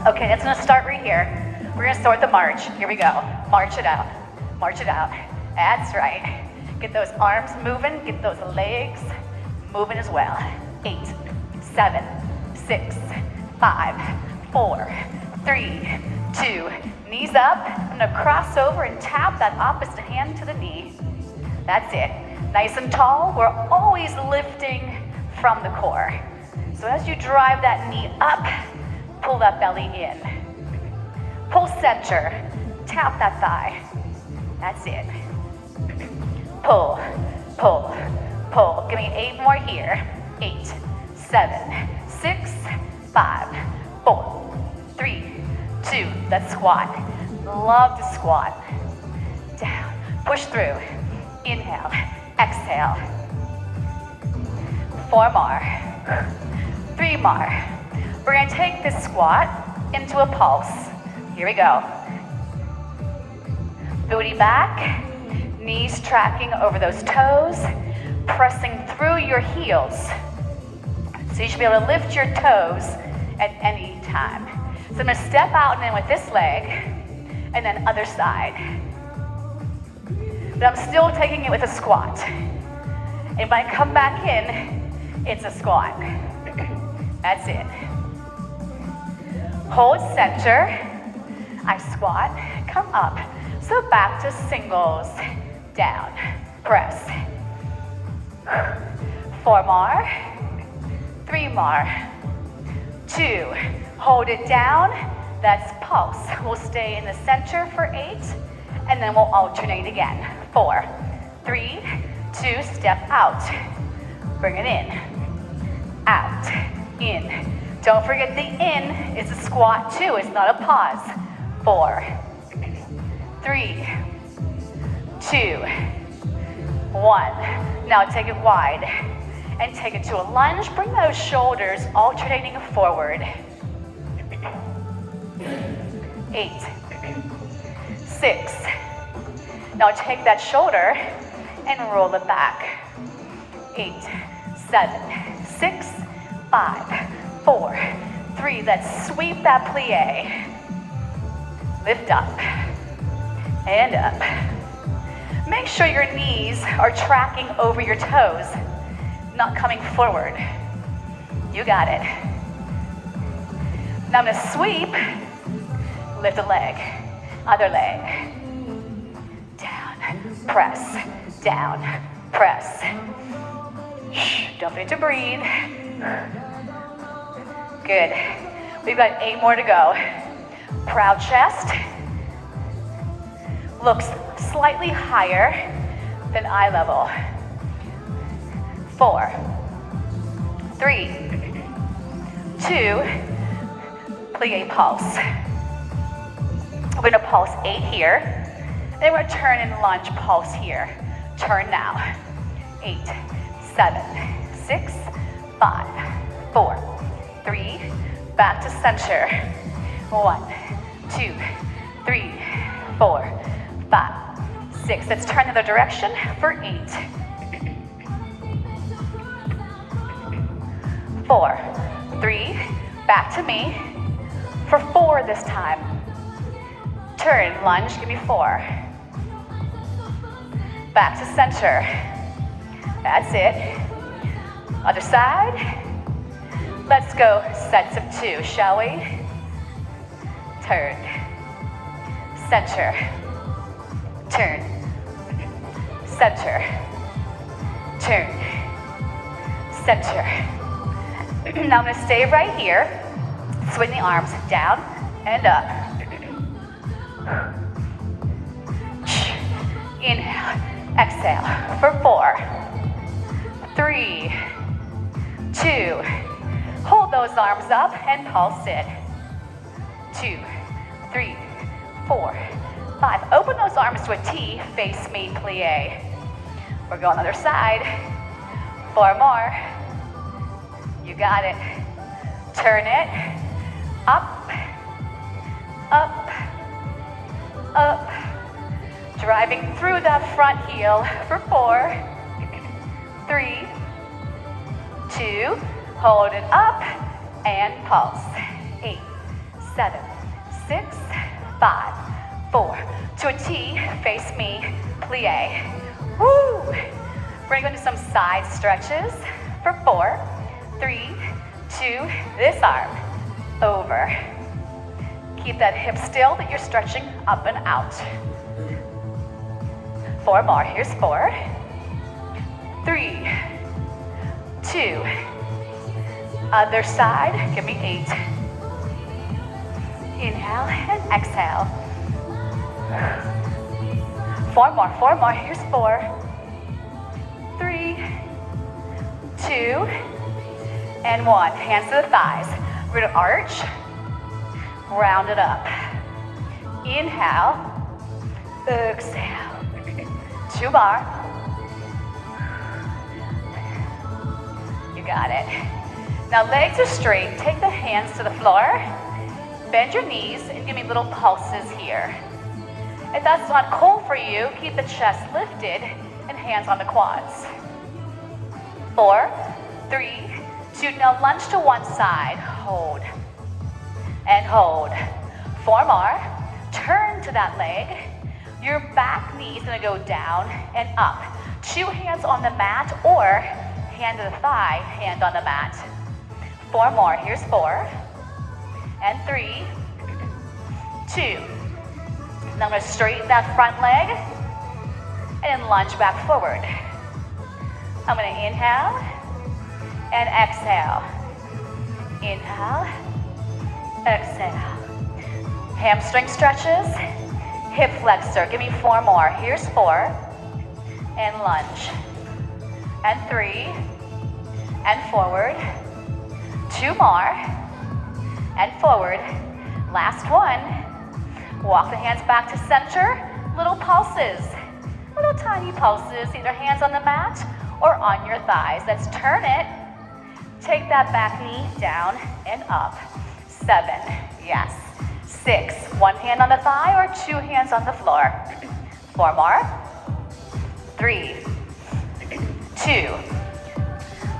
Okay, that's gonna start right here. We're gonna start the march. Here we go. March it out. March it out. That's right. Get those arms moving, get those legs moving as well. 8, 7, 6, 5, 4, 3, 2. Knees up. I'm gonna cross over and tap that opposite hand to the knee. That's it. Nice and tall. We're always lifting from the core. So as you drive that knee up, pull that belly in. Pull center. Tap that thigh. That's it. Pull, pull, pull. Give me 8 more here. 8, 7, 6, 5, 4, 3, 2. Let's squat. Love to squat. Down. Push through. Inhale. Exhale. 4 more. 3 more. We're going to take this squat into a pulse. Here we go. Booty back. Knees tracking over those toes. Pressing through your heels. So you should be able to lift your toes at any time. So I'm going to step out and then with this leg. And then other side. But I'm still taking it with a squat. And when I come back in, it's a squat. That's it. Hold center. I squat, come up. So back to singles. Down, press. 4 more. 3 more. 2. Hold it down. That's pulse. We'll stay in the center for 8. And then we'll alternate again. 4, 3, 2, step out. Bring it in. Out. In. Don't forget the in is a squat too. It's not a pause. 4, 3, 2, 1. Now take it wide and take it to a lunge. Bring those shoulders alternating forward. 8, 6. Now take that shoulder and roll it back. 8, 7, 6, 5, 4, 3. Let's sweep that plie. Lift up and up. Make sure your knees are tracking over your toes, not coming forward. You got it. Now I'm gonna sweep, lift a leg, other leg. Down, press, down, press. Don't forget to breathe. Good. We've got 8 more to go. Proud chest. Looks slightly higher than eye level. 4, 3, 2, plie pulse. We're gonna pulse 8 here. Then we're gonna turn and lunge pulse here. Turn now. 8, 7, 6, 5, 4, 3, back to center. 1, 2, 3, 4, 5, 6. Let's turn the other direction for 8. 4, 3, back to me for 4 this time. Turn, lunge, give me 4. Back to center. That's it. Other side. Let's go sets of 2, shall we? Turn. Center. Turn. Center. Turn. Center. Now I'm going to stay right here. Swing the arms down and up. Inhale. Exhale for 4, 3, 2. Hold those arms up and pulse it. 2, 3, 4, 5. Open those arms to a T. Face me, plie. We're going other side. 4 more. You got it. Turn it. Up. Up. Up. Driving through that front heel for 4, 3, 2. Hold it up and pulse. 8, 7, 6, 5, 4. To a T, face me, plie. Woo! We're going to do some side stretches for 4, 3, 2, this arm, over. Keep that hip still that you're stretching up and out. 4 more, here's 4, 3, 2, other side, give me 8. Inhale and exhale. 4 more, here's 4, 3, 2, and 1. Hands to the thighs. We're gonna arch, round it up. Inhale, exhale. 2 more. You got it. Now legs are straight. Take the hands to the floor. Bend your knees and give me little pulses here. If that's not cool for you, keep the chest lifted and hands on the quads. 4, 3, 2. Now lunge to one side. Hold and hold. 4 more. Turn to that leg. Your back knee is going to go down and up. 2 hands on the mat or hand to the thigh, hand on the mat. 4 more. Here's 4 and 3, 2. Now I'm going to straighten that front leg and lunge back forward. I'm going to inhale and exhale. Inhale, exhale. Hamstring stretches, hip flexor. Give me 4 more. Here's 4 and lunge. And 3 and forward. 2 more and forward. Last one. Walk the hands back to center. Little pulses, little tiny pulses, either hands on the mat or on your thighs. Let's turn it. Take that back knee down and up. 7, yes. 6, 1 hand on the thigh or 2 hands on the floor. 4 more. 3, 2.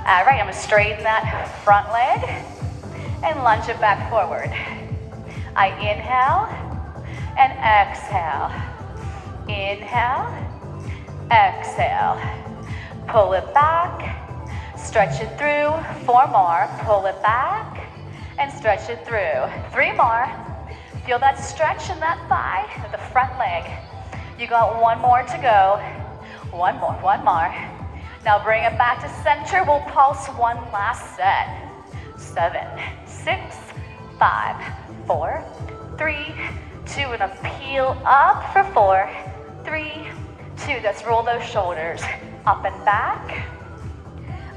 All right, I'm gonna straighten that front leg and lunge it back forward. I inhale and exhale. Inhale, exhale. Pull it back, stretch it through. 4 more, pull it back and stretch it through. 3 more. Feel that stretch in that thigh, the front leg. You got 1 more to go. 1 more, 1 more. Now bring it back to center. We'll pulse 1 last set. 7, 6, 5, 4, 3, 2. And a peel up for 4, 3, 2. Let's roll those shoulders up and back.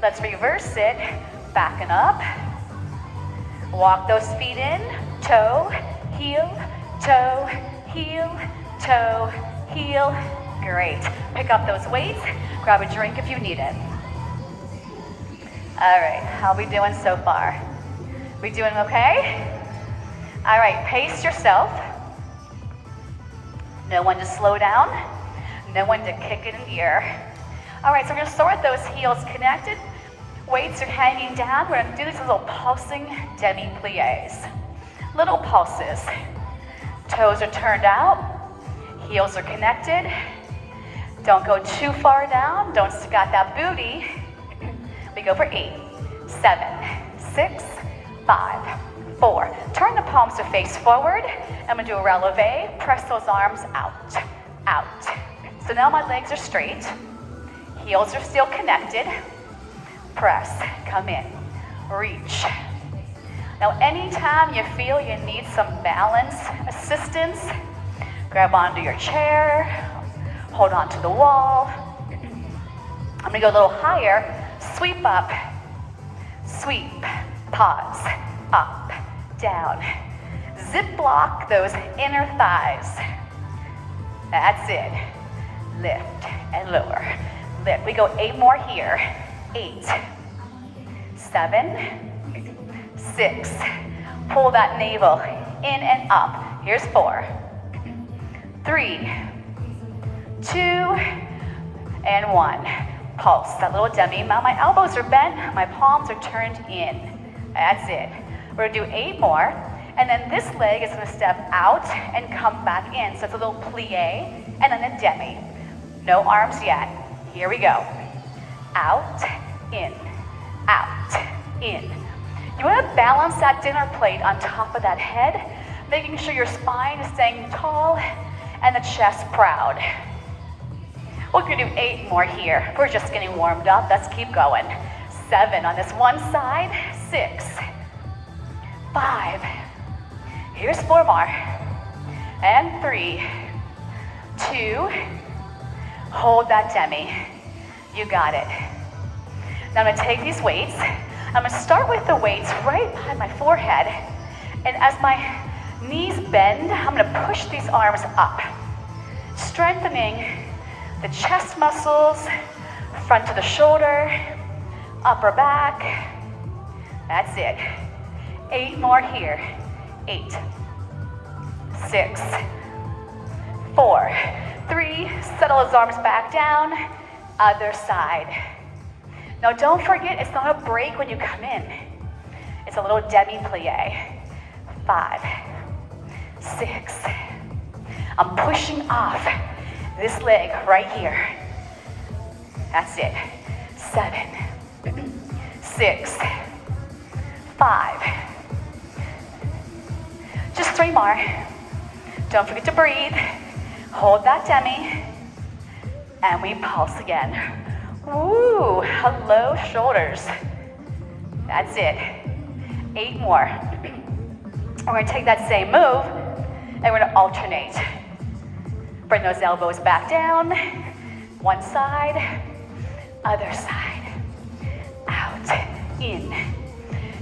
Let's reverse it. Back and up. Walk those feet in. Toe, heel, toe, heel, toe, heel. Great. Pick up those weights. Grab a drink if you need it. All right, how are we doing so far? We doing okay? All right, pace yourself. No one to slow down. No one to kick it in gear. All right, so we're gonna start those heels connected. Weights are hanging down. We're gonna do these little pulsing demi-plies. Little pulses. Toes are turned out. Heels are connected. Don't go too far down. Don't stick out that booty. We go for 8, 7, 6, 5, 4. Turn the palms to face forward. I'm gonna do a releve. Press those arms out, out. So now my legs are straight. Heels are still connected. Press, come in, reach. Now anytime you feel you need some balance assistance, grab onto your chair, hold on to the wall. I'm gonna go a little higher. Sweep up, sweep, pause, up, down. Zip block those inner thighs. That's it. Lift and lower. Lift. We go 8 more here. 8, 7, 6. Pull that navel in and up. Here's 4, 3, 2, and 1. Pulse, that little demi. Now my elbows are bent, my palms are turned in. That's it. We're gonna do 8 more. And then this leg is gonna step out and come back in. So it's a little plie and then a demi. No arms yet. Here we go. Out, in, out, in. You wanna balance that dinner plate on top of that head, making sure your spine is staying tall and the chest proud. We're gonna do 8 more here. We're just getting warmed up. Let's keep going. 7 on this one side, 6, 5. Here's 4 more. And 3, 2. Hold that demi. You got it. Now I'm gonna take these weights. I'm gonna start with the weights right behind my forehead. And as my knees bend, I'm gonna push these arms up, strengthening the chest muscles, front of the shoulder, upper back. That's it. 8 more here. 8, 6, 4, 3. Settle those arms back down. Other side. Now don't forget, it's not a break when you come in. It's a little demi-plie. 5, 6. I'm pushing off this leg right here. That's it. 7, 6, 5. Just 3 more. Don't forget to breathe. Hold that demi. And we pulse again. Woo, hello shoulders. That's it. 8 more. We're gonna take that same move and we're gonna alternate. Bring those elbows back down. One side, other side. Out, in.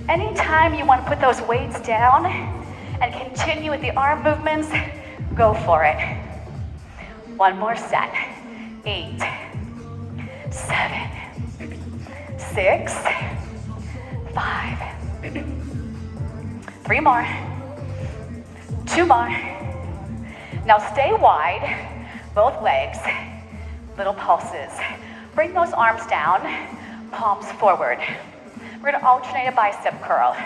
Anytime you wanna put those weights down and continue with the arm movements, go for it. 1 more set. 8, 7, 6, 5. 3 more. 2 more. Now stay wide, both legs, little pulses. Bring those arms down, palms forward. We're gonna alternate a bicep curl.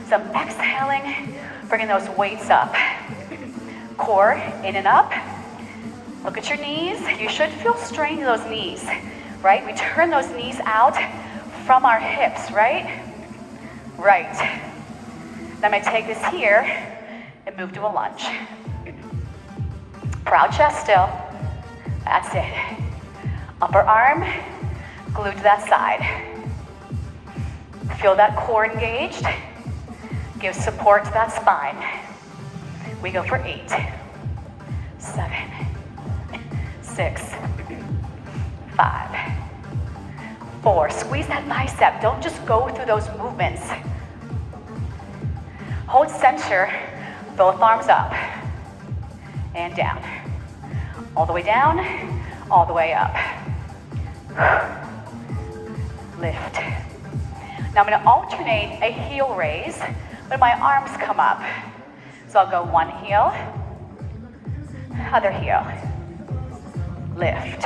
Some exhaling, bringing those weights up. Core in and up. Look at your knees. You should feel strain in those knees, right? We turn those knees out from our hips, right? Right. Then I'm gonna take this here and move to a lunge. Proud chest still. That's it. Upper arm, glued to that side. Feel that core engaged. Give support to that spine. We go for 8, 7, 6, 5, 4. Squeeze that bicep. Don't just go through those movements. Hold center, both arms up and down. All the way down, all the way up. Lift. Now I'm gonna alternate a heel raise when my arms come up. So I'll go one heel, other heel. Lift,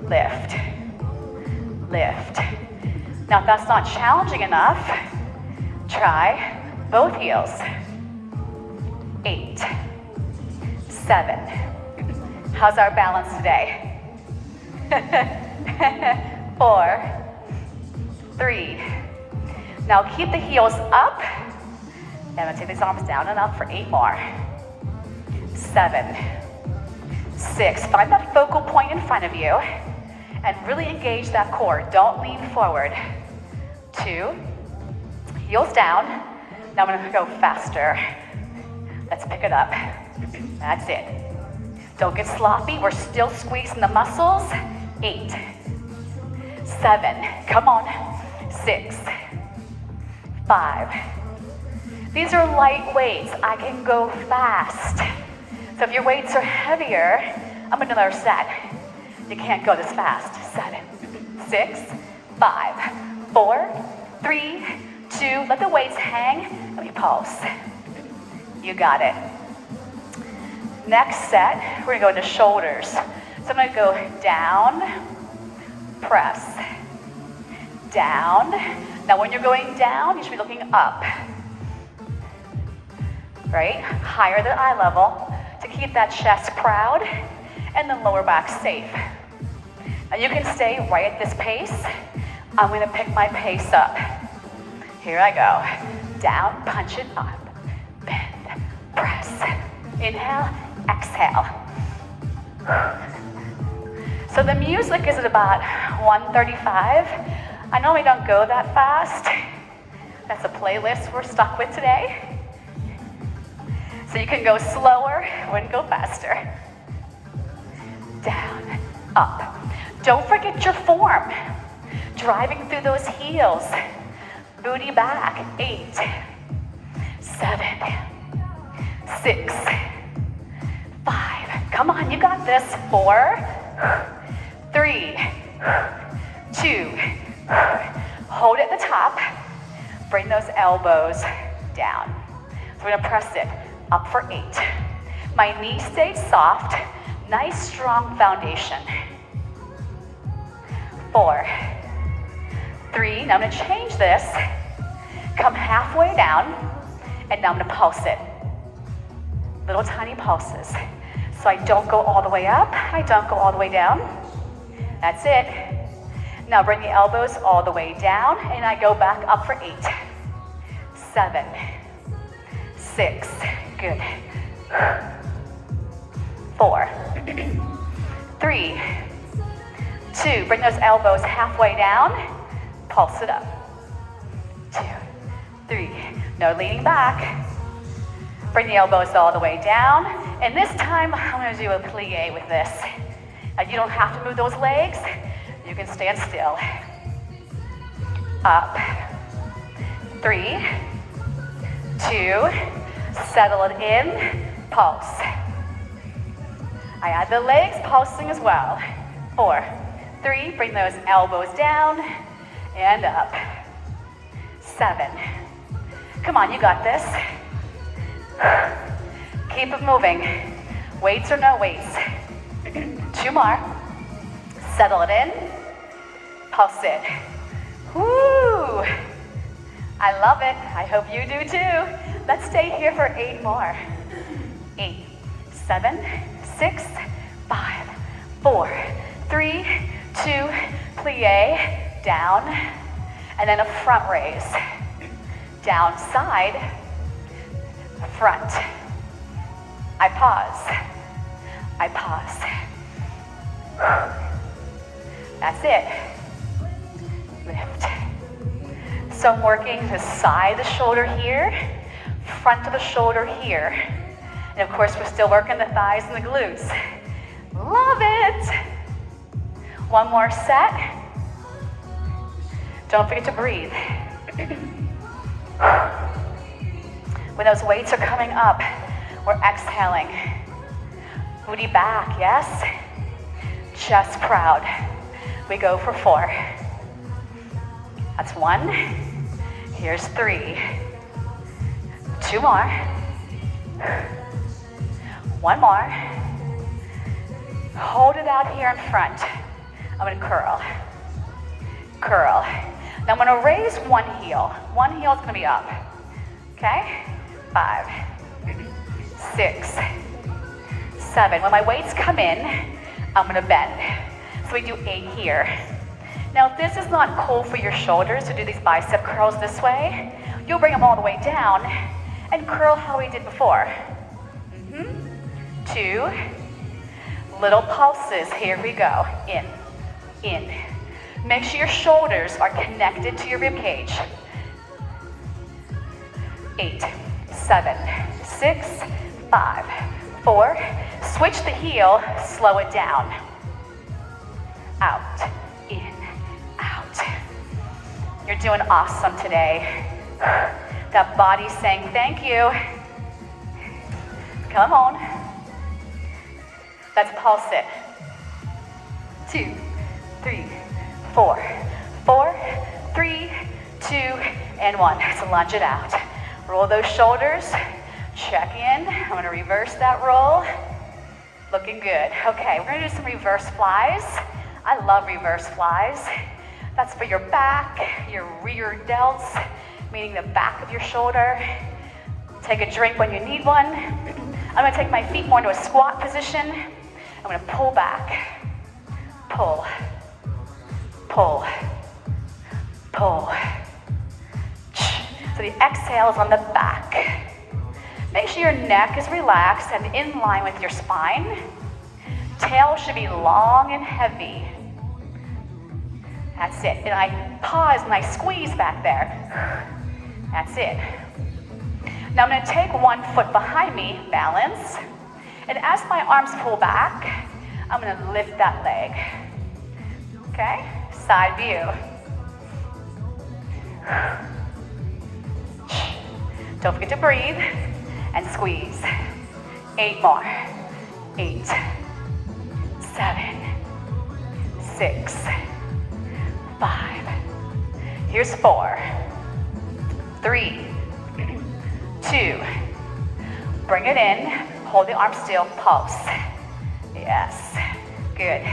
lift, lift. Now if that's not challenging enough, try both heels. 8, 7. How's our balance today? 4, 3. Now keep the heels up. And I'm gonna take these arms down and up for 8 more. 7, 6. Find that focal point in front of you and really engage that core. Don't lean forward. 2, heels down. Now I'm gonna go faster. Let's pick it up. That's it. Don't get sloppy. We're still squeezing the muscles. 8, 7. Come on. 6, 5. These are light weights. I can go fast. So if your weights are heavier, I'm gonna do another set. You can't go this fast. 7, 6, 5, 4, 3, 2. Let the weights hang and we pulse. You got it. Next set, we're gonna go into shoulders. So I'm gonna go down, press, down. Now when you're going down, you should be looking up. Right? Higher than eye level to keep that chest proud and the lower back safe. Now you can stay right at this pace. I'm gonna pick my pace up. Here I go. Down, punch it up. Bend, press. Inhale, exhale. So the music is at about 135. I know we don't go that fast. That's a playlist we're stuck with today. So you can go slower, wouldn't go faster. Down, up. Don't forget your form. Driving through those heels. Booty back. 8, 7, 6, 5. Come on, you got this. 4, 3, 2. Hold at the top. Bring those elbows down. So we're gonna press it up for 8. My knee stays soft. Nice, strong foundation. 4, 3. Now I'm gonna change this. Come halfway down, and now I'm gonna pulse it. Little tiny pulses. So I don't go all the way up, I don't go all the way down. That's it. Now bring the elbows all the way down, and I go back up for 8, 7, 6, good. 4, 3, 2, bring those elbows halfway down, pulse it up. 2, 3, no leaning back. Bring the elbows all the way down, and this time I'm gonna do a plie with this. You don't have to move those legs, you can stand still. Up, 3, 2, settle it in, pulse. I add the legs, pulsing as well. 4, 3, bring those elbows down, and up. 7, come on, you got this. Keep it moving. Weights or no weights. 2 more. Settle it in. Pulse it. Woo! I love it. I hope you do too. Let's stay here for 8 more. 8, 7, 6, 5, 4, 3, 2, plie, down, and then a front raise. Down, side, front. I pause. I pause. That's it. Lift. So I'm working the side of the shoulder here, front of the shoulder here. And of course, we're still working the thighs and the glutes. Love it. 1 more set. Don't forget to breathe. When those weights are coming up, we're exhaling. Booty back, yes? Chest proud. We go for 4. That's 1. Here's 3. 2 more. 1 more. Hold it out here in front. I'm gonna curl. Curl. Now I'm gonna raise one heel. One heel is gonna be up. Okay? 5, 6, 7. When my weights come in, I'm gonna bend. So we do 8 here. Now if this is not cool for your shoulders to do these bicep curls this way, you'll bring them all the way down and curl how we did before. 2, little pulses, here we go. In. Make sure your shoulders are connected to your rib cage. 8, 7, 6, 5, 4. Switch the heel, slow it down. Out, in, out. You're doing awesome today. That body's saying thank you. Come on. Let's pulse it. 2, 3, 4. 4, 3, 2, and 1. So lunge it out. Roll those shoulders. Check in. I'm gonna reverse that roll. Looking good. Okay, we're gonna do some reverse flies. I love reverse flies. That's for your back, your rear delts, meaning the back of your shoulder. Take a drink when you need one. I'm gonna take my feet more into a squat position. I'm gonna pull back, pull, pull, pull. So the exhale is on the back. Make sure your neck is relaxed and in line with your spine. Tail should be long and heavy. That's it. And I pause and I squeeze back there. That's it. Now I'm going to take one foot behind me, balance. And as my arms pull back, I'm going to lift that leg. Okay? Side view. Don't forget to breathe and squeeze. 8 more. 8, 7, 6, 5. Here's 4, 3, 2. Bring it in. Hold the arm still. Pulse. Yes. Good.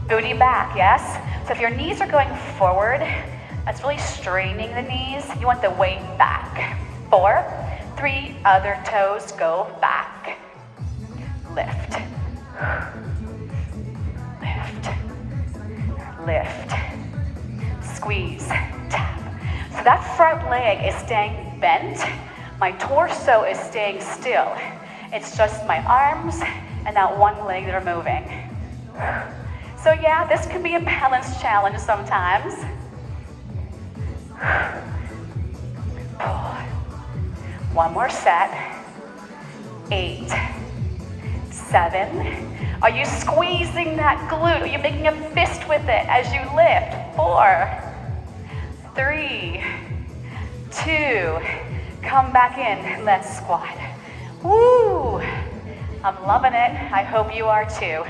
Booty back, yes? So if your knees are going forward, that's really straining the knees. You want the weight back. 4, 3, other toes go back. Lift. Lift. Lift. Squeeze. Tap. So that front leg is staying bent. My torso is staying still. It's just my arms and that one leg that are moving. So yeah, this can be a balance challenge sometimes. Pull. One more set. 8, 7. Are you squeezing that glute? Are you making a fist with it as you lift? 4, 3, 2. Come back in. Let's squat. Woo! I'm loving it. I hope you are too.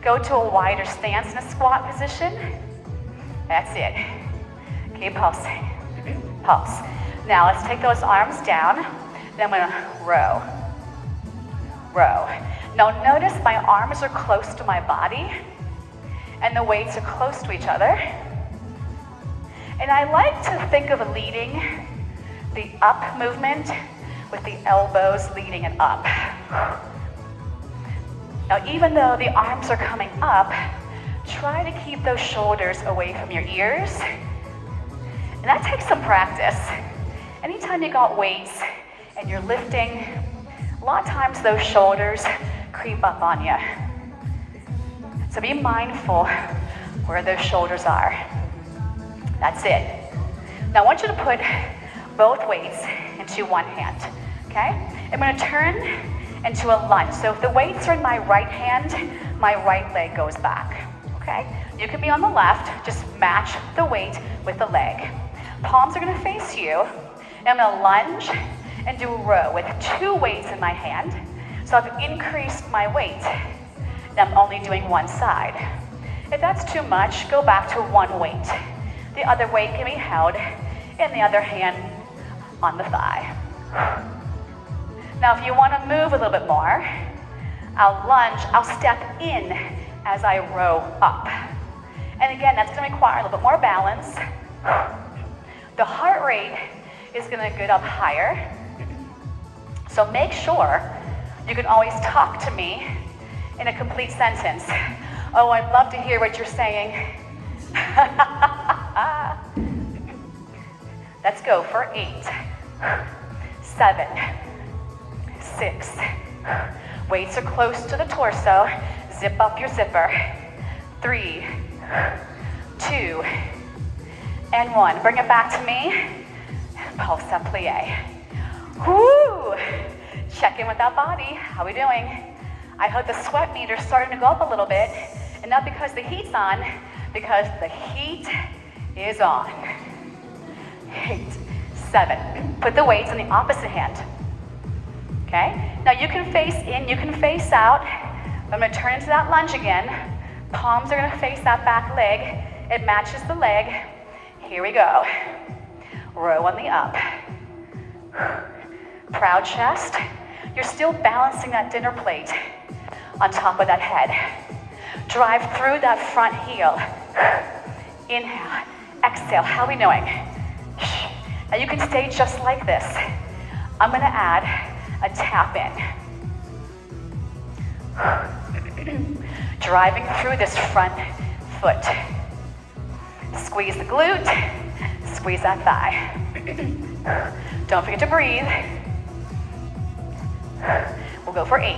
Go to a wider stance in a squat position. That's it. Keep pulsing. Pulse. Now let's take those arms down. Then I'm gonna row. Row. Now notice my arms are close to my body and the weights are close to each other. And I like to think of leading the up movement with the elbows leading it up. Now even though the arms are coming up, try to keep those shoulders away from your ears. And that takes some practice. Anytime you got weights and you're lifting, a lot of times those shoulders creep up on you. So be mindful where those shoulders are. That's it. Now I want you to put both weights into one hand, okay? I'm gonna turn into a lunge. So if the weights are in my right hand, my right leg goes back, okay? You can be on the left, just match the weight with the leg. Palms are gonna face you, and I'm gonna lunge and do a row with 2 weights in my hand. So I've increased my weight, and I'm only doing one side. If that's too much, go back to 1 weight. The other weight can be held in the other hand on the thigh. Now if you want to move a little bit more, I'll lunge, I'll step in as I row up. And again, that's going to require a little bit more balance. The heart rate is going to get up higher. So make sure you can always talk to me in a complete sentence. Oh, I'd love to hear what you're saying. Let's go for 8, 7, 6. Weights are close to the torso. Zip up your zipper. 3, 2, and 1. Bring it back to me. Pulse up plie. Woo! Check in with that body. How are we doing? I hope the sweat meter's starting to go up a little bit. And not because the heat's on, because the heat is on. 8, 7. Put the weights on the opposite hand. Okay? Now you can face in, you can face out. I'm going to turn into that lunge again. Palms are going to face that back leg. It matches the leg. Here we go. Row on the up. Proud chest. You're still balancing that dinner plate on top of that head. Drive through that front heel. Inhale, exhale. How are we doing? Now you can stay just like this. I'm gonna add a tap in. Driving through this front foot. Squeeze the glute, squeeze that thigh. Don't forget to breathe. We'll go for 8,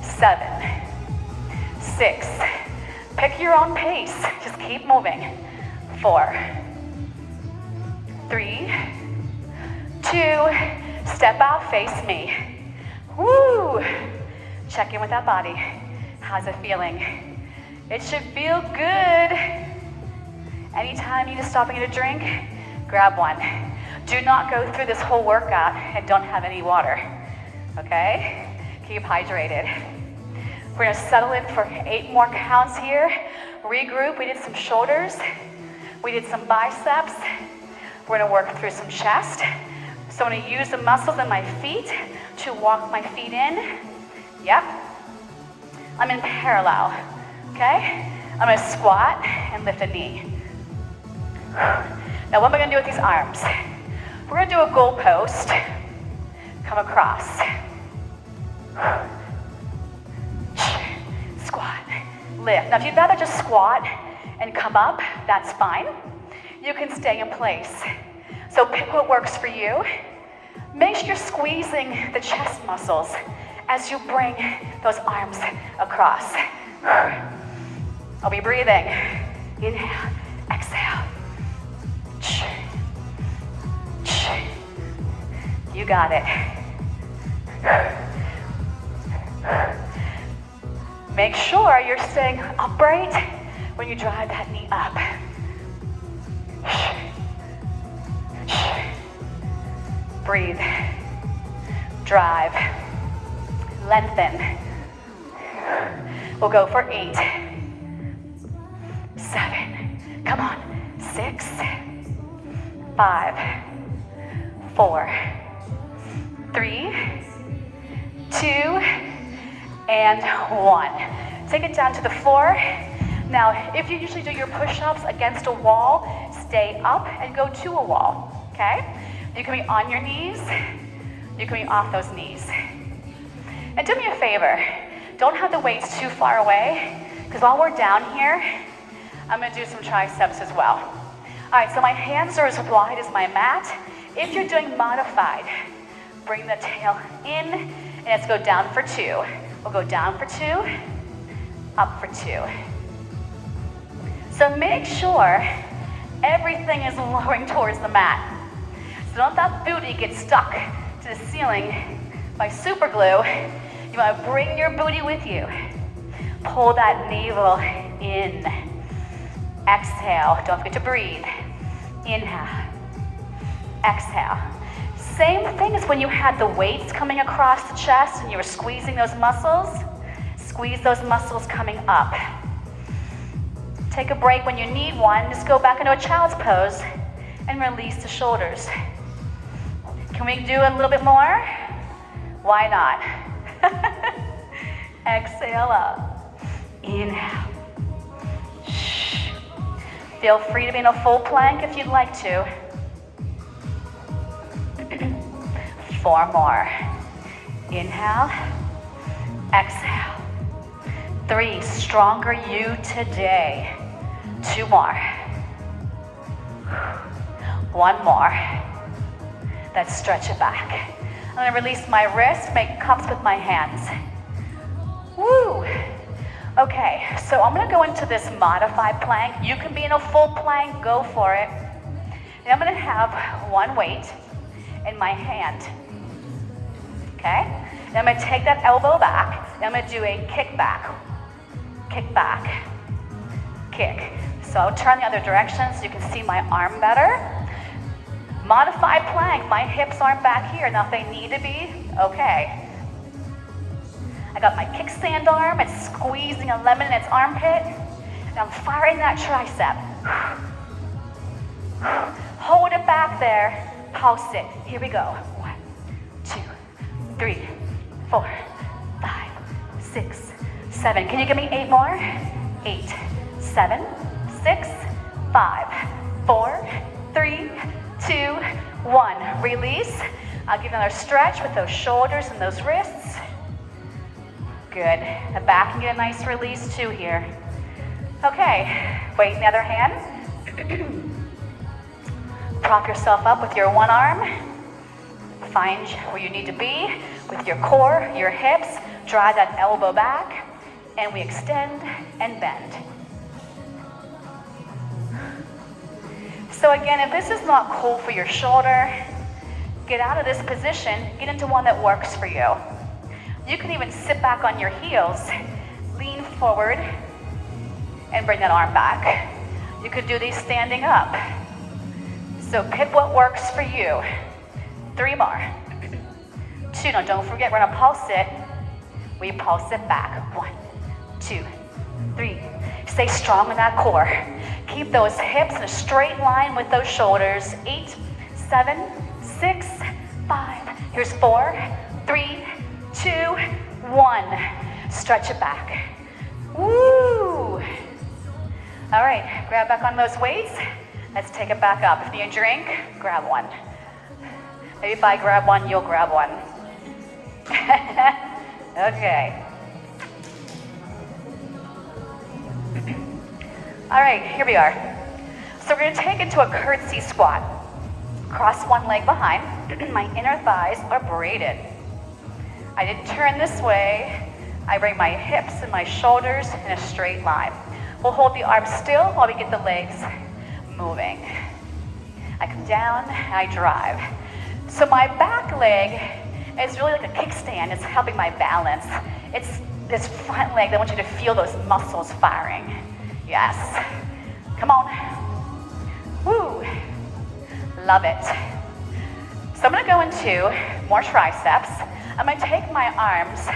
7, 6. Pick your own pace. Just keep moving. 4, 3, 2. Step out, face me. Woo! Check in with that body. How's it feeling? It should feel good. Anytime you need to stop and get a drink, grab one. Do not go through this whole workout and don't have any water, okay? Keep hydrated. We're gonna settle in for 8 more counts here. Regroup, we did some shoulders. We did some biceps. We're gonna work through some chest. So I'm gonna use the muscles in my feet to walk my feet in. Yep. I'm in parallel, okay? I'm gonna squat and lift a knee. Now what am I gonna do with these arms? We're gonna do a goal post. Come across. Squat, lift. Now if you'd rather just squat and come up, that's fine. You can stay in place. So pick what works for you. Make sure you're squeezing the chest muscles as you bring those arms across. I'll be breathing. Inhale, exhale. You got it. Make sure you're staying upright when you drive that knee up. Breathe. Drive. Lengthen. We'll go for 8, 7, come on, 6, 5, 4, 3, 2, and 1. Take it down to the floor. Now, if you usually do your push-ups against a wall, stay up and go to a wall, okay? You can be on your knees, you can be off those knees. And do me a favor, don't have the weights too far away, because while we're down here, I'm gonna do some triceps as well. All right, so my hands are as wide as my mat. If you're doing modified, bring the tail in, and let's go down for 2. We'll go down for 2, up for 2. So make sure everything is lowering towards the mat. So don't that booty get stuck to the ceiling by super glue. You want to bring your booty with you. Pull that navel in. Exhale. Don't forget to breathe. Inhale. Exhale. Same thing as when you had the weights coming across the chest and you were squeezing those muscles. Squeeze those muscles coming up. Take a break when you need one. Just go back into a child's pose and release the shoulders. Can we do a little bit more? Why not? Exhale up. Inhale. Feel free to be in a full plank if you'd like to. 4 more. Inhale. Exhale. 3, stronger you today. 2 more. 1 more. Let's stretch it back. I'm gonna release my wrist, make cups with my hands. Woo! Okay, so I'm gonna go into this modified plank. You can be in a full plank, go for it. And I'm gonna have 1 weight in my hand, okay? And I'm gonna take that elbow back, and I'm gonna do a kick back, kick. So I'll turn the other direction so you can see my arm better. Modified plank, my hips aren't back here. Now if they need to be, okay. I got my kickstand arm, it's squeezing a lemon in its armpit, and I'm firing that tricep. Hold it back there, pulse it. Here we go. 1, 2, 3, 4, 5, 6, 7. Can you give me 8 more? 8, 7, 6, 5, 4, 3, 2, 1. Release. I'll give you another stretch with those shoulders and those wrists. Good. The back can get a nice release too here. Okay, weight in the other hand. Prop yourself up with your one arm. Find where you need to be with your core, your hips. Drive that elbow back, and we extend and bend. So again, if this is not cool for your shoulder, get out of this position, get into one that works for you. You can even sit back on your heels, lean forward, and bring that arm back. You could do these standing up. So pick what works for you. 3 more. 2, no, don't forget, we're gonna pulse it. We pulse it back. 1, 2, 3. Stay strong in that core. Keep those hips in a straight line with those shoulders. 8, 7, 6, 5. Here's 4, 3, 2, 1. Stretch it back. Woo! All right, grab back on those weights. Let's take it back up. If you need a drink, grab one. Maybe if I grab one, you'll grab one. Okay. All right, here we are. So we're gonna take it to a curtsy squat. Cross one leg behind. My inner thighs are braided. I didn't turn this way. I bring my hips and my shoulders in a straight line. We'll hold the arms still while we get the legs moving. I come down and I drive. So my back leg is really like a kickstand. It's helping my balance. It's this front leg that I want you to feel those muscles firing. Yes. Come on. Woo. Love it. So I'm gonna go into more triceps. I'm gonna take my arms,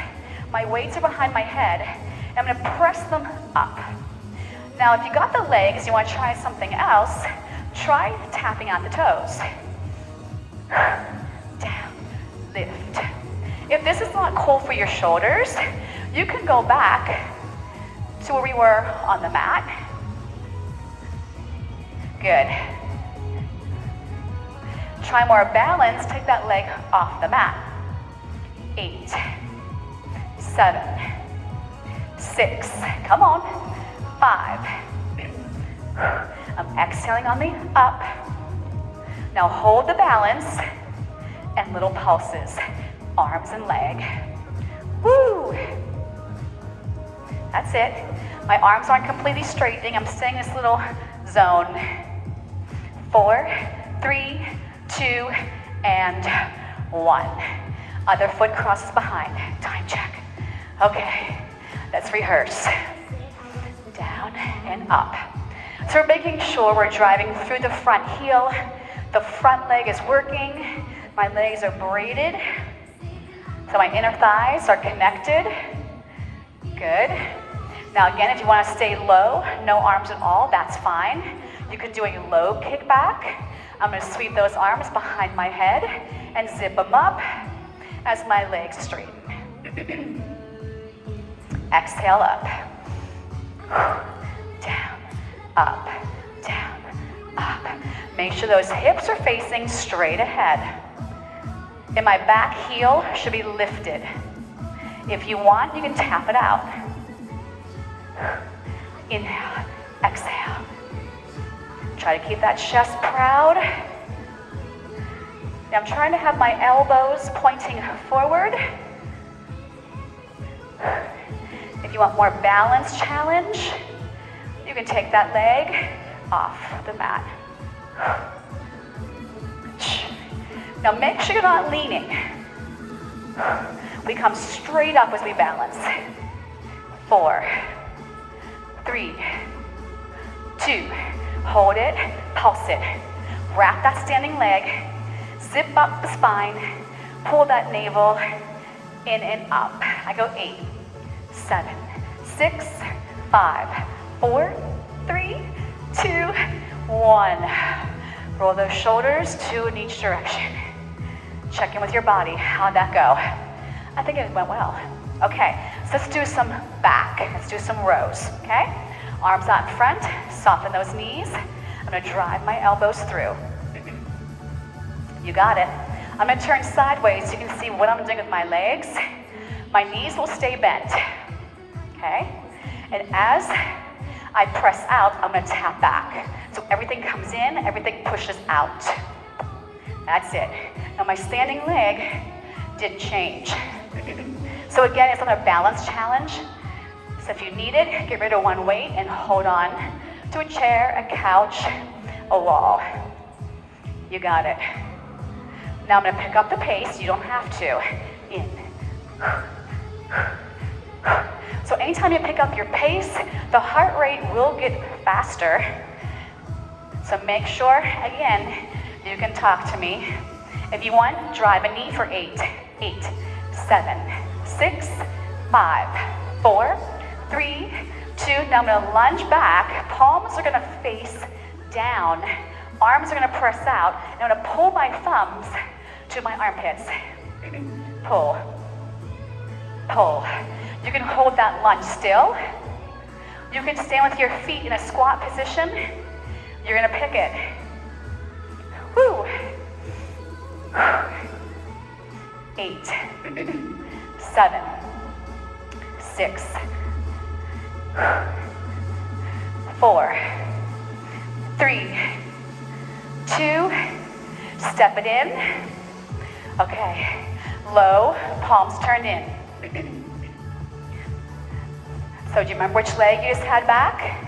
my weights are behind my head, and I'm gonna press them up. Now, if you got the legs, you wanna try something else, try tapping out the toes. Down, lift. If this is not cool for your shoulders, you can go back to where we were on the mat. Good. Try more balance, take that leg off the mat. 8, 7, 6, come on, 5. I'm exhaling on the up. Now hold the balance and little pulses, arms and leg. Woo! That's it. My arms aren't completely straightening. I'm staying in this little zone. 4, 3, 2, and 1. Other foot crosses behind. Time check. Okay, let's rehearse. Down and up. So we're making sure we're driving through the front heel. The front leg is working. My legs are braided. So my inner thighs are connected. Good. Now again, if you want to stay low, no arms at all, that's fine. You can do a low kickback. I'm going to sweep those arms behind my head and zip them up as my legs straighten. Exhale up. Down, up, down, up. Make sure those hips are facing straight ahead. And my back heel should be lifted. If you want, you can tap it out. Inhale, exhale. Try to keep that chest proud. Now I'm trying to have my elbows pointing forward. If you want more balance challenge, you can take that leg off the mat. Now make sure you're not leaning. We come straight up as we balance. 4, 3, 2, hold it, pulse it. Wrap that standing leg, zip up the spine, pull that navel in and up. I go 8, 7, 6, 5, 4, 3, 2, 1. Roll those shoulders, 2 in each direction. Check in with your body. How'd that go? I think it went well. Okay, so let's do some back. Let's do some rows, okay? Arms out in front, Soften those knees. I'm gonna drive my elbows through. You got it. I'm gonna turn sideways so you can see what I'm doing with my legs. My knees will stay bent, okay? And as I press out, I'm gonna tap back. So everything comes in, everything pushes out. That's it. Now my standing leg didn't change. So again, it's another balance challenge. So if you need it, get rid of one weight and hold on to a chair, a couch, a wall. You got it. Now I'm gonna pick up the pace, you don't have to. In. So anytime you pick up your pace, the heart rate will get faster. So make sure, again, you can talk to me. If you want, drive a knee for 8, 7, 6, 5, 4, 3, 2. Now I'm gonna lunge back. Palms are gonna face down. Arms are gonna press out. And I'm gonna pull my thumbs to my armpits. Pull, pull. You can hold that lunge still. You can stand with your feet in a squat position. You're gonna pick it. Woo. 8, 7, 6, 4, 3, 2, step it in. Okay, low, palms turned in. So do you remember which leg you just had back?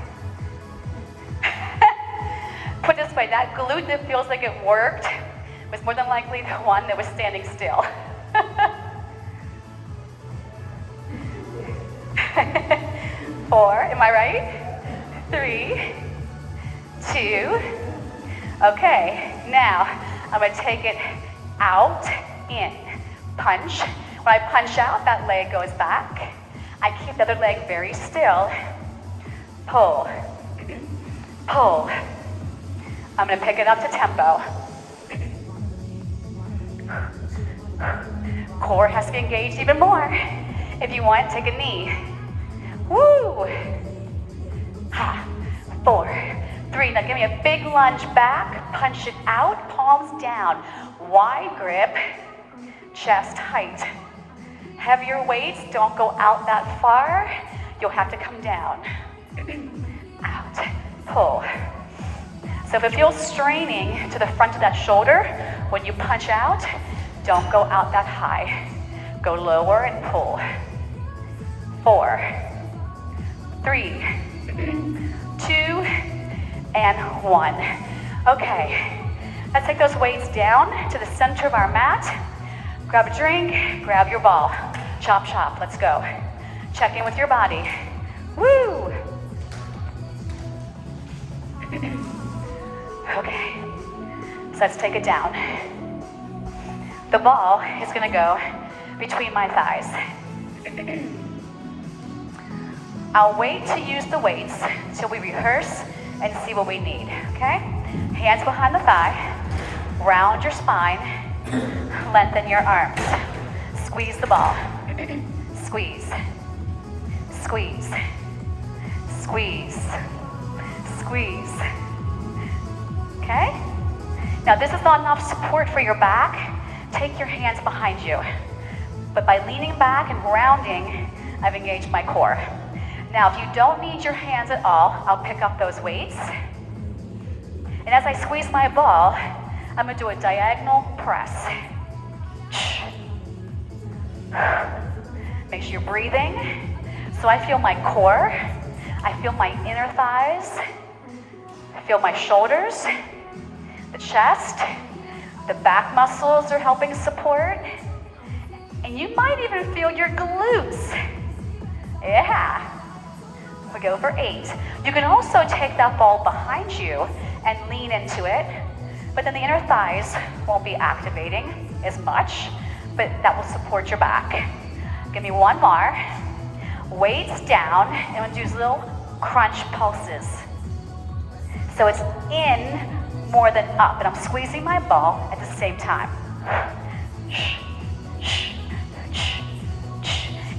Put it this way, that glute that feels like it worked was more than likely the one that was standing still. 4, am I right? 3, 2. Okay, now I'm gonna take it out, in, punch. When I punch out, that leg goes back. I keep the other leg very still. Pull, pull. I'm gonna pick it up to tempo. Core has to be engaged even more. If you want, take a knee. Woo! 4, 3, now give me a big lunge back, punch it out, palms down. Wide grip, chest height. Heavier weights, don't go out that far. You'll have to come down. Out, pull. So if it feels straining to the front of that shoulder, when you punch out, don't go out that high. Go lower and pull. 4, 3, 2, and 1. Okay, let's take those weights down to the center of our mat. Grab a drink, grab your ball. Chop, chop, let's go. Check in with your body. Woo! Okay, so let's take it down. The ball is gonna go between my thighs. I'll wait to use the weights till we rehearse and see what we need, okay? Hands behind the thigh, round your spine, lengthen your arms. Squeeze the ball. Squeeze, squeeze, squeeze, squeeze. Okay? Now this is not enough support for your back. Take your hands behind you. But by leaning back and rounding, I've engaged my core. Now if you don't need your hands at all, I'll pick up those weights. And as I squeeze my ball, I'm gonna do a diagonal press. Make sure you're breathing. So I feel my core, I feel my inner thighs, I feel my shoulders, the chest, the back muscles are helping support, and you might even feel your glutes. Yeah. We go for 8. You can also take that ball behind you and lean into it, but then the inner thighs won't be activating as much, but that will support your back. Give me one more. Weights down, and we'll do these little crunch pulses. So it's in more than up, and I'm squeezing my ball at the same time.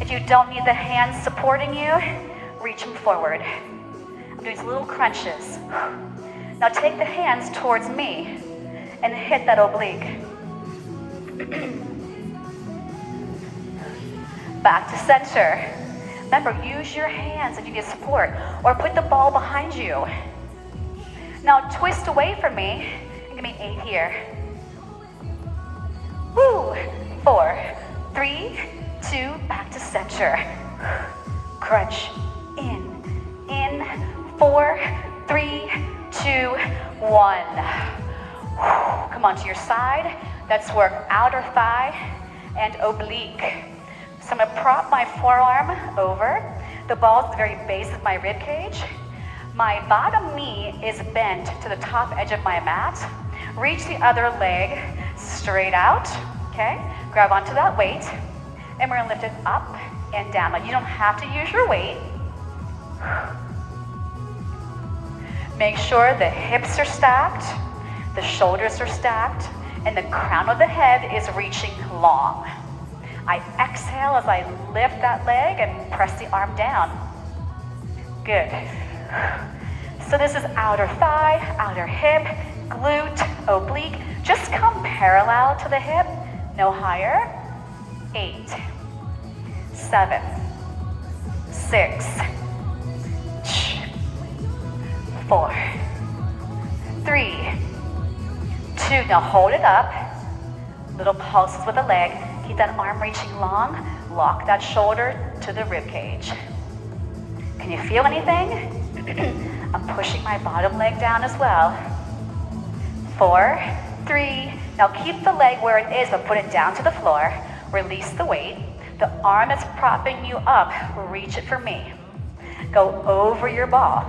If you don't need the hands supporting you, reach them forward. I'm these little crunches. Now take the hands towards me and hit that oblique. Back to center. Remember, use your hands if you need support, or put the ball behind you. Now twist away from me, and give me 8 here. Woo! 4, 3, 2, back to center. Crunch, in, 4, 3, 2, 1. Come on to your side. Let's work outer thigh and oblique. So I'm gonna prop my forearm over. The ball is at the very base of my rib cage. My bottom knee is bent to the top edge of my mat. Reach the other leg straight out, okay? Grab onto that weight, and we're gonna lift it up and down. Now you don't have to use your weight. Make sure the hips are stacked, the shoulders are stacked, and the crown of the head is reaching long. I exhale as I lift that leg and press the arm down. Good. So this is outer thigh, outer hip, glute, oblique. Just come parallel to the hip, no higher. 8, 7, 6, 4, 3, 2. Now hold it up. Little pulses with the leg. Keep that arm reaching long. Lock that shoulder to the rib cage. Can you feel anything? I'm pushing my bottom leg down as well. 4, 3. Now keep the leg where it is, but put it down to the floor. Release the weight. The arm that's propping you up, reach it for me. Go over your ball.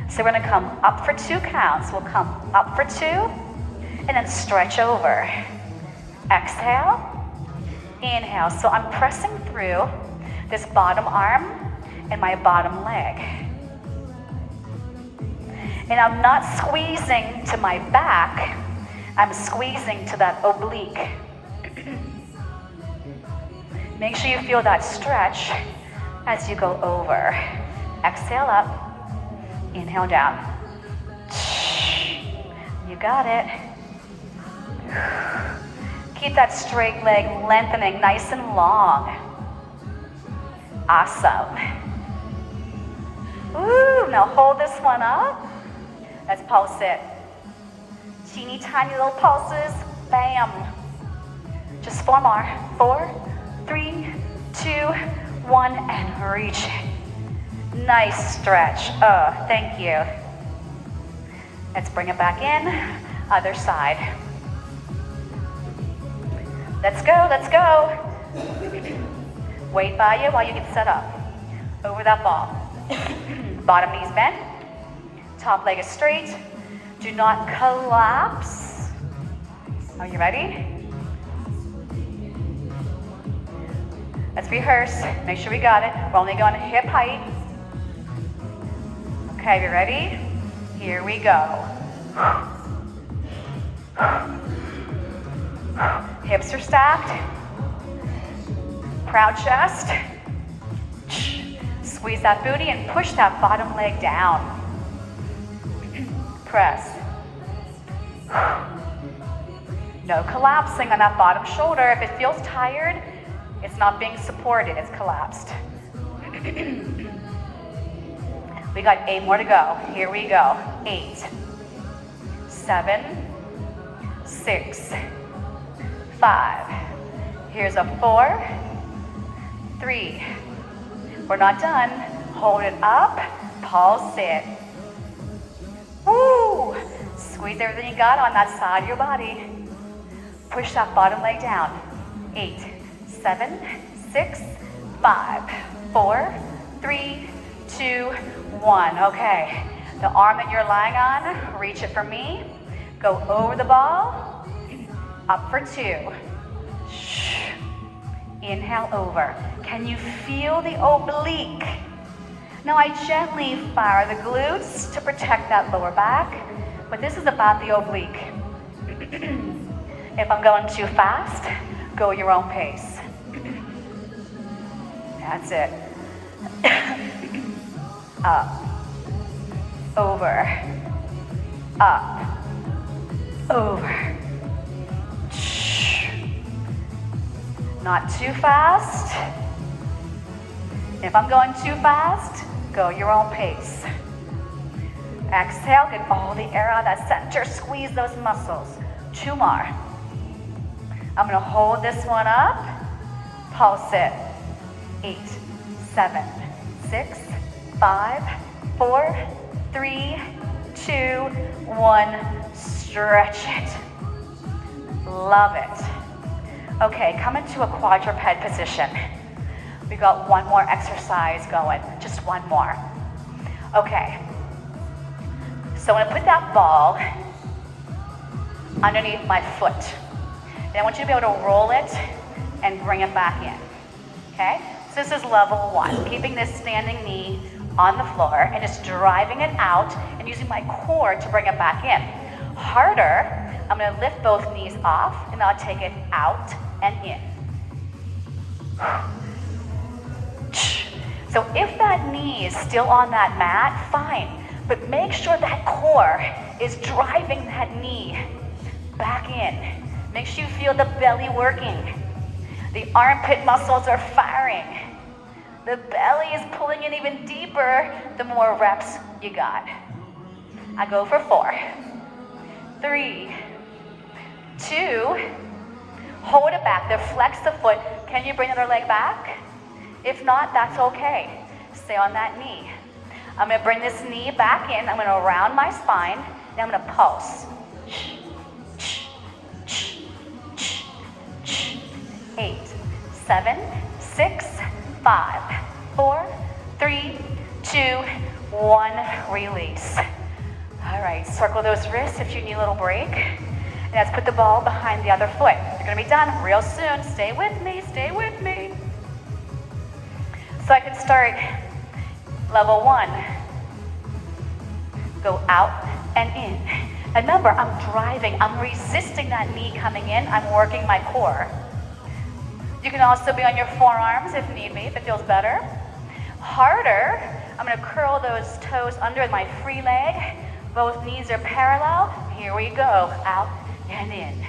So we're gonna come up for 2 counts. We'll come up for 2, and then stretch over. Exhale, inhale. So I'm pressing through this bottom arm and my bottom leg. And I'm not squeezing to my back, I'm squeezing to that oblique. Make sure you feel that stretch as you go over. Exhale up, inhale down. You got it. Keep that straight leg lengthening nice and long. Awesome. Ooh, now hold this one up. Let's pulse it. Teeny tiny little pulses. Bam. Just 4 more. 4, 3, 2, 1, and reach it. Nice stretch. Oh, thank you. Let's bring it back in. Other side. Let's go, let's go. Weight by you while you get set up. Over that ball. Bottom knee's bent. Top leg is straight. Do not collapse. Are you ready? Let's rehearse. Make sure we got it. We're only going hip height. Okay, you ready? Here we go. Hips are stacked. Proud chest. Squeeze that booty and push that bottom leg down. Press. No collapsing on that bottom shoulder. If it feels tired, it's not being supported, it's collapsed. We got 8 more to go. Here we go. 8, 7, 6, 5. Here's a 4, 3. We're not done. Hold it up, pulse it. Woo! Squeeze everything you got on that side of your body. Push that bottom leg down. 8, 7, 6, 5, 4, 3, 2, 1. Okay. The arm that you're lying on, reach it for me. Go over the ball. Up for 2. Inhale over. Can you feel the oblique? Now I gently fire the glutes to protect that lower back, but this is about the oblique. If I'm going too fast, go your own pace. That's it. Up. over, up, over. Not too fast. If I'm going too fast, go your own pace. Exhale, get all the air out of that center, squeeze those muscles. 2 more. I'm gonna hold this one up, pulse it. 8, 7, 6, 5, 4, 3, 2, 1. Stretch it. Love it. Okay, come into a quadruped position. We got one more exercise going, just one more. Okay, so I'm gonna put that ball underneath my foot. And I want you to be able to roll it and bring it back in, okay? So this is level 1, keeping this standing knee on the floor and just driving it out and using my core to bring it back in. Harder, I'm gonna lift both knees off and I'll take it out and in. So if that knee is still on that mat, fine, but make sure that core is driving that knee back in. Make sure you feel the belly working. The armpit muscles are firing. The belly is pulling in even deeper the more reps you got. I go for 4, 3, 2, hold it back there, flex the foot. Can you bring the other leg back? If not, that's okay. Stay on that knee. I'm gonna bring this knee back in. I'm gonna round my spine, and I'm gonna pulse. 8, 7, 6, 5, 4, 3, 2, 1, release. All right, circle those wrists if you need a little break. And let's put the ball behind the other foot. You're gonna be done real soon. Stay with me, stay with me. So I can start level 1. Go out and in. And remember, I'm driving, I'm resisting that knee coming in, I'm working my core. You can also be on your forearms if need be, if it feels better. Harder, I'm gonna curl those toes under my free leg. Both knees are parallel. Here we go, out and in.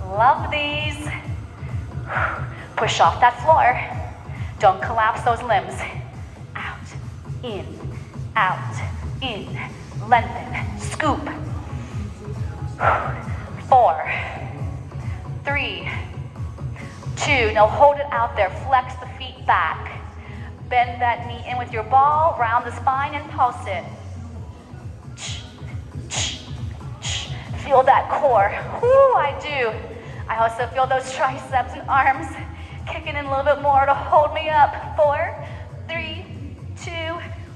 Love these. Push off that floor. Don't collapse those limbs. Out, in, lengthen, scoop. 4, 3, 2, now hold it out there, flex the feet back. Bend that knee in with your ball, round the spine and pulse it. Feel that core, whoo, I do. I also feel those triceps and arms kicking in a little bit more to hold me up. 4, 3, 2,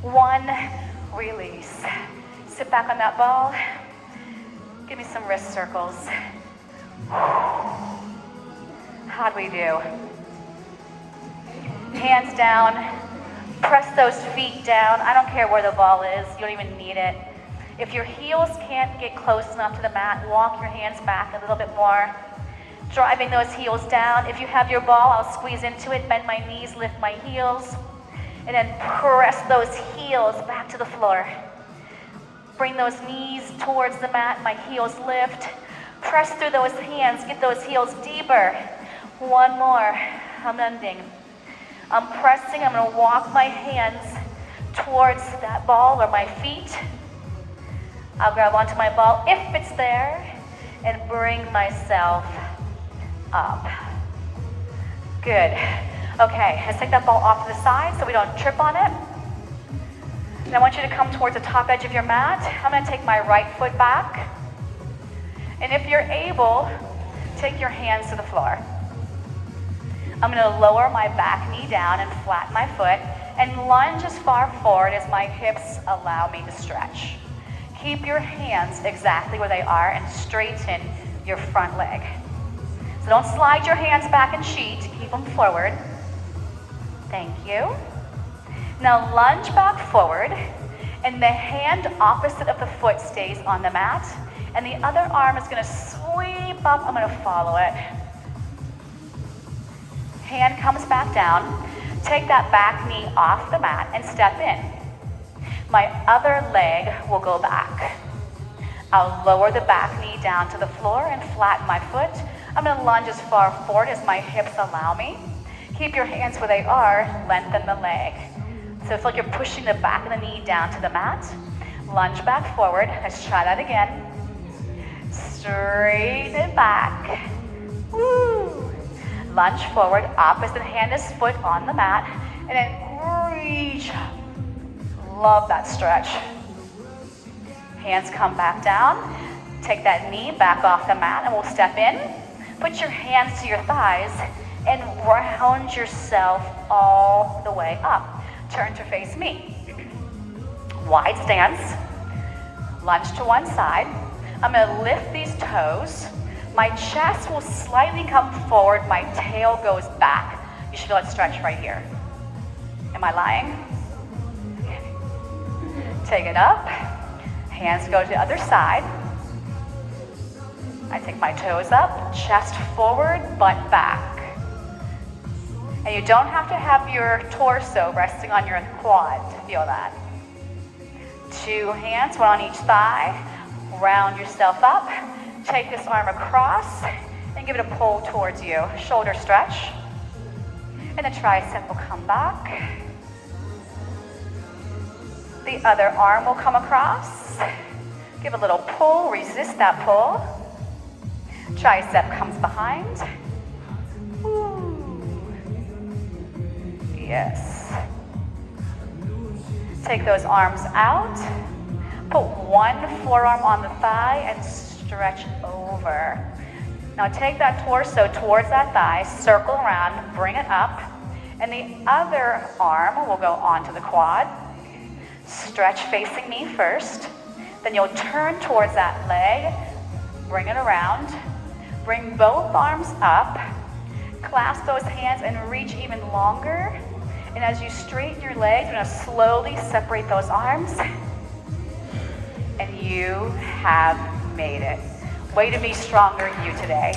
1, release. Sit back on that ball. Give me some wrist circles. How'd we do? Hands down, press those feet down. I don't care where the ball is, you don't even need it. If your heels can't get close enough to the mat, walk your hands back a little bit more. Driving those heels down. If you have your ball, I'll squeeze into it, bend my knees, lift my heels, and then press those heels back to the floor. Bring those knees towards the mat, my heels lift. Press through those hands, get those heels deeper. One more, I'm ending. I'm pressing, I'm gonna walk my hands towards that ball or my feet. I'll grab onto my ball if it's there and bring myself up. Good. Okay, let's take that ball off to the side so we don't trip on it. And I want you to come towards the top edge of your mat. I'm gonna take my right foot back. And if you're able, take your hands to the floor. I'm gonna lower my back knee down and flatten my foot and lunge as far forward as my hips allow me to stretch. Keep your hands exactly where they are and straighten your front leg. So don't slide your hands back and cheat, keep them forward. Thank you. Now lunge back forward, and the hand opposite of the foot stays on the mat, and the other arm is gonna sweep up, I'm gonna follow it. Hand comes back down. Take that back knee off the mat and step in. My other leg will go back. I'll lower the back knee down to the floor and flatten my foot. I'm gonna lunge as far forward as my hips allow me. Keep your hands where they are, lengthen the leg. So it's like you're pushing the back of the knee down to the mat. Lunge back forward. Let's try that again. Straighten it back. Woo! Lunge forward, opposite hand is foot on the mat, and then reach. Love that stretch. Hands come back down. Take that knee back off the mat and we'll step in. Put your hands to your thighs and round yourself all the way up. Turn to face me. Wide stance. Lunge to one side. I'm gonna lift these toes. My chest will slightly come forward. My tail goes back. You should feel it stretch right here. Am I lying? Okay. Take it up. Hands go to the other side. I take my toes up, chest forward, butt back. And you don't have to have your torso resting on your quad to feel that. 2 hands, one on each thigh. Round yourself up. Take this arm across and give it a pull towards you. Shoulder stretch. And the tricep will come back. The other arm will come across. Give a little pull, resist that pull. Tricep comes behind. Ooh. Yes. Take those arms out. Put one forearm on the thigh and stretch over. Now take that torso towards that thigh, circle around, bring it up, and the other arm will go onto the quad. Stretch facing me first, then you'll turn towards that leg, bring it around, bring both arms up, clasp those hands and reach even longer. And as you straighten your legs, you're gonna slowly separate those arms, and you have made it. Way to be stronger, you today.